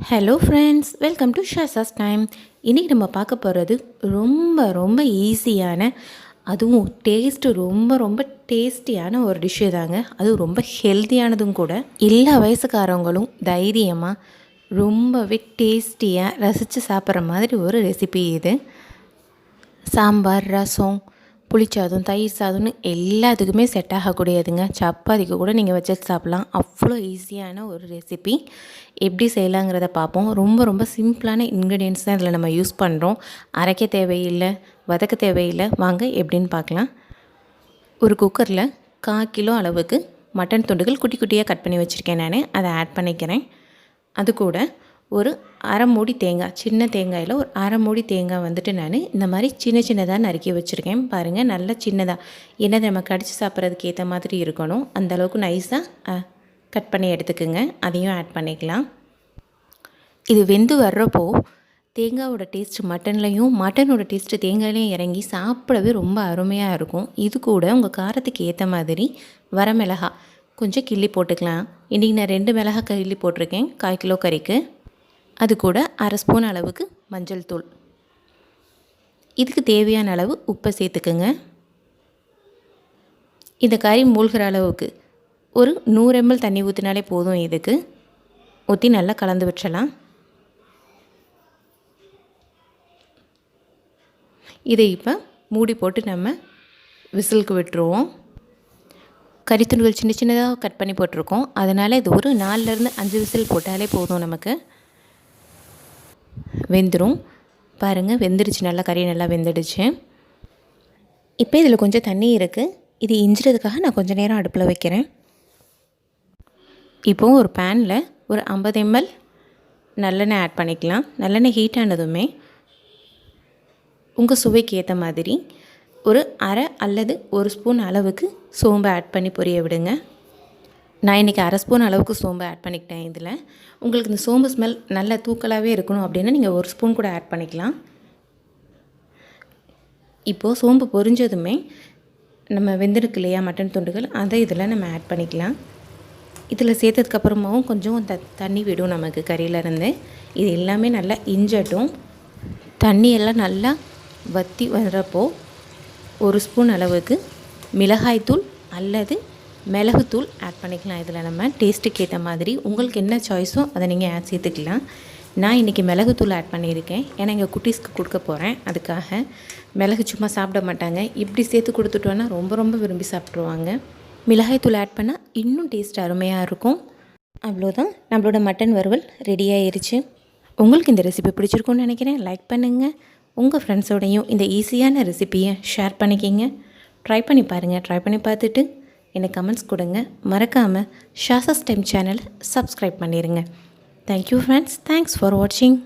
Hello friends, welcome to ஷாசாஸ் time. இன்றைக்கி நம்ம பார்க்க போகிறது ரொம்ப ஈஸியான, அதுவும் டேஸ்ட்டு ரொம்ப டேஸ்டியான ஒரு டிஷ்ஷு தாங்க. அதுவும் ரொம்ப ஹெல்த்தியானதும் கூட. எல்லா வயசுக்காரவங்களும் தைரியமாக ரொம்பவே டேஸ்டியாக ரசித்து சாப்பிட்ற மாதிரி ஒரு ரெசிபி இது. சாம்பார், ரசம், புளிச்சாதம், தயிர் சாதம்னு எல்லாத்துக்குமே செட் ஆகக்கூடியதுங்க. சப்பாத்திக்கு கூட நீங்கள் வச்சு சாப்பிட்லாம். அவ்வளோ ஈஸியான ஒரு ரெசிபி. எப்படி செய்யலாங்கிறத பார்ப்போம். ரொம்ப சிம்பிளான இன்க்ரீடியன்ட்ஸ் தான் இதில் நம்ம யூஸ் பண்ணுறோம். அரைக்க தேவையில்லை, வதக்க தேவையில்லை. வாங்க எப்படின்னு பார்க்கலாம். ஒரு குக்கரில் 1/4 கிலோ அளவுக்கு மட்டன் துண்டுகள் குட்டி குட்டியாக கட் பண்ணி வச்சுருக்கேன். நான் அதை ஆட் பண்ணிக்கிறேன். அது கூட ஒரு அரை மூடி தேங்காய், சின்ன தேங்காயில் ஒரு அரை மூடி தேங்காய் வந்துட்டு நான் இந்த மாதிரி சின்னதாக நறுக்கி வச்சுருக்கேன். பாருங்கள், நல்லா சின்னதாக, ஏன்னா நம்ம கடிச்சு சாப்பிட்றதுக்கு ஏற்ற மாதிரி இருக்கணும். அந்தளவுக்கு நைஸாக கட் பண்ணி எடுத்துக்குங்க. அதையும் ஆட் பண்ணிக்கலாம். இது வெந்து வர்றப்போ தேங்காயோட டேஸ்ட்டு மட்டனோட டேஸ்ட்டு தேங்காயிலையும் இறங்கி சாப்பிடவே ரொம்ப அருமையாக இருக்கும். இது கூட உங்கள் காரத்துக்கு ஏற்ற மாதிரி வரமிளகா கொஞ்சம் கிள்ளி போட்டுக்கலாம். இன்றைக்கி நான் 2 மிளகாய் கிள்ளி போட்டிருக்கேன் 1/4 கிலோ கறிக்கு. அது கூட அரை ஸ்பூன் அளவுக்கு மஞ்சள் தூள். இதுக்கு தேவையான அளவு உப்பை சேர்த்துக்குங்க. இந்த கறி மூழ்கிற அளவுக்கு ஒரு 100 ml தண்ணி ஊற்றினாலே போதும். இதுக்கு ஊற்றி நல்லா கலந்து விட்டுறலாம். இதை இப்போ மூடி போட்டு நம்ம விசிலுக்கு விட்டுருவோம். கறித்துண்டுகள் சின்னதாக கட் பண்ணி போட்டிருக்கோம். அதனால் இது ஒரு 4லேருந்து 5 விசில் போட்டாலே போதும். நமக்கு வெந்துடும். பாருங்கள், வெந்துடுச்சு. நல்லா கறி நல்லா வெந்துடுச்சு. இப்போ இதில் கொஞ்சம் தண்ணி இருக்குது. இது இஞ்சிறதுக்காக நான் கொஞ்சம் நேரம் அடுப்பில் வைக்கிறேன். இப்போது ஒரு பேனில் ஒரு 50 ml நல்லெண்ணெய் ஆட் பண்ணிக்கலாம். நல்லெண்ணெய் ஹீட் ஆனதுமே உங்கள் சுவைக்கு ஏற்ற மாதிரி ஒரு அரை அல்லது 1 ஸ்பூன் அளவுக்கு சோம்பை ஆட் பண்ணி பொரிய விடுங்க. நான் இன்றைக்கி அரை ஸ்பூன் அளவுக்கு சோம்பு ஆட் பண்ணிக்கிட்டேன். இதில் உங்களுக்கு இந்த சோம்பு ஸ்மெல் நல்லா தூக்கலாகவே இருக்கணும் அப்படின்னா நீங்கள் 1 ஸ்பூன் கூட ஆட் பண்ணிக்கலாம். இப்போது சோம்பு பொரிஞ்சதுமே நம்ம வெந்திருக்கு இல்லையா மட்டன் துண்டுகள், அதை இதில் நம்ம ஆட் பண்ணிக்கலாம். இதில் சேர்த்ததுக்கப்புறமாவும் கொஞ்சம் தண்ணி விடும் நமக்கு கறியிலேருந்து. இது எல்லாமே நல்லா இஞ்சட்டும். தண்ணியெல்லாம் நல்லா வற்றி வர்றப்போ 1 ஸ்பூன் அளவுக்கு மிளகாய்த்தூள் அல்லது மிளகுத்தூள் ஆட் பண்ணிக்கலாம். இதில் நம்ம டேஸ்ட்டுக்கு ஏற்ற மாதிரி உங்களுக்கு என்ன சாய்ஸோ அதை நீங்கள் சேர்த்துக்கலாம். நான் இன்றைக்கி மிளகுத்தூள் ஆட் பண்ணியிருக்கேன். ஏன்னா எங்கள் குட்டீஸ்க்கு கொடுக்க போகிறேன். அதுக்காக மிளகு சும்மா சாப்பிட மாட்டாங்க. இப்படி சேர்த்து கொடுத்துட்டோன்னா ரொம்ப விரும்பி சாப்பிட்ருவாங்க. மிளகாய்த்தூள் ஆட் பண்ணால் இன்னும் டேஸ்ட் அருமையாக இருக்கும். அவ்வளோதான், நம்மளோட மட்டன் வறுவல் ரெடி ஆயிடுச்சு. உங்களுக்கு இந்த ரெசிபி பிடிச்சிருக்குன்னு நினைக்கிறேன். லைக் பண்ணுங்கள். உங்கள் ஃப்ரெண்ட்ஸோடையும் இந்த ஈஸியான ரெசிபியை ஷேர் பண்ணிக்கிங்க. ட்ரை பண்ணி பாருங்கள். ட்ரை பண்ணி பார்த்துட்டு எனக்கு கமெண்ட்ஸ் கொடுங்க. மறக்காமல் ஷாசாஸ் டைம் சேனலை சப்ஸ்கிரைப் பண்ணிடுங்க. Thank you friends. தேங்க்ஸ் ஃபார் வாட்சிங்.